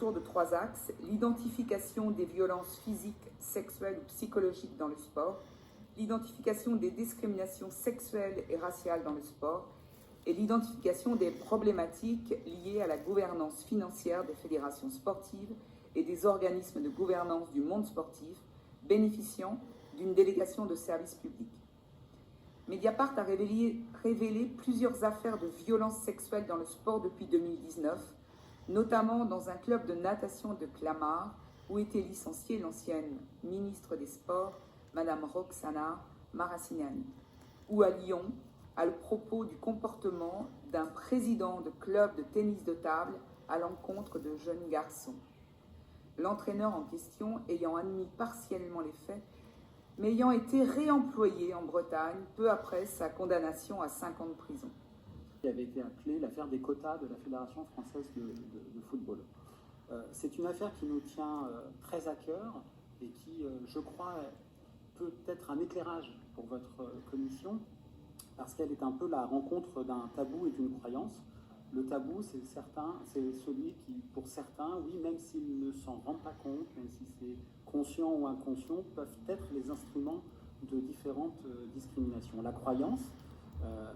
autour de 3 axes: l'identification des violences physiques, sexuelles ou psychologiques dans le sport, l'identification des discriminations sexuelles et raciales dans le sport et l'identification des problématiques liées à la gouvernance financière des fédérations sportives et des organismes de gouvernance du monde sportif bénéficiant d'une délégation de service public. Mediapart a révélé plusieurs affaires de violences sexuelles dans le sport depuis 2019, notamment dans un club de natation de Clamart, où était licenciée l'ancienne ministre des Sports, Madame Roxana Maracineanu, ou à Lyon, à propos du comportement d'un président de club de tennis de table à l'encontre de jeunes garçons. L'entraîneur en question ayant admis partiellement les faits, mais ayant été réemployé en Bretagne peu après sa condamnation à 5 ans de prison. Qui avait été appelée l'affaire des quotas de la Fédération française de football. C'est une affaire qui nous tient très à cœur et qui, je crois, peut être un éclairage pour votre commission, parce qu'elle est un peu la rencontre d'un tabou et d'une croyance. Le tabou, c'est celui qui, pour certains, oui, même s'ils ne s'en rendent pas compte, même si c'est conscient ou inconscient, peuvent être les instruments de différentes discriminations. La croyance,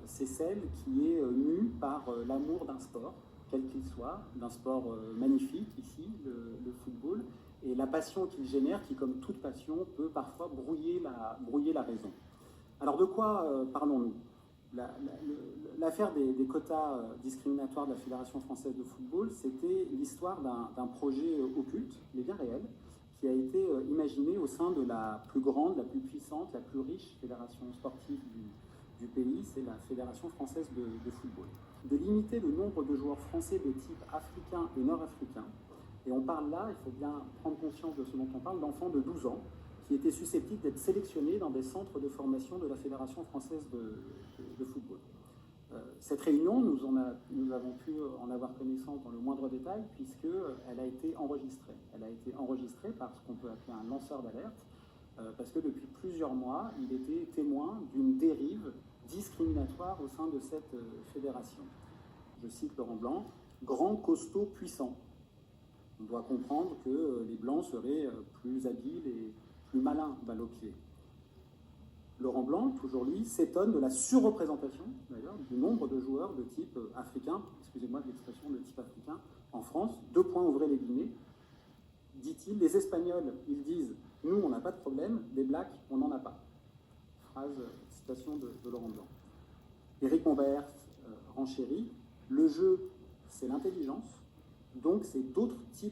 c'est celle qui est mue par l'amour d'un sport, quel qu'il soit, d'un sport magnifique, ici, le football, et la passion qu'il génère, qui, comme toute passion, peut parfois brouiller la raison. Alors, de quoi parlons-nous ? L'affaire des quotas discriminatoires de la Fédération française de football, c'était l'histoire d'un projet occulte, mais bien réel, qui a été imaginé au sein de la plus grande, la plus puissante, la plus riche fédération sportive du pays, c'est la Fédération française de football. De limiter le nombre de joueurs français de type africain et nord-africain, et on parle là, il faut bien prendre conscience de ce dont on parle, d'enfants de 12 ans, qui étaient susceptibles d'être sélectionnés dans des centres de formation de la Fédération française de football. Cette réunion, nous avons pu en avoir connaissance dans le moindre détail, puisqu'elle a été enregistrée. Elle a été enregistrée par ce qu'on peut appeler un lanceur d'alerte, parce que depuis plusieurs mois, il était témoin d'une dérive discriminatoire au sein de cette fédération. Je cite Laurent Blanc, « grand, costaud, puissant ». On doit comprendre que les Blancs seraient plus habiles et plus malins balle au pied. Laurent Blanc, toujours lui, s'étonne de la surreprésentation, d'ailleurs, du nombre de joueurs de type africain, excusez-moi de l'expression de type africain, en France. 2 points, ouvrez les guillemets. Dit-il, les Espagnols, ils disent, nous, on n'a pas de problème, les Blacks, on n'en a pas. Citation de Laurent Blanc. Éric Monbert renchérit, le jeu, c'est l'intelligence, donc c'est d'autres types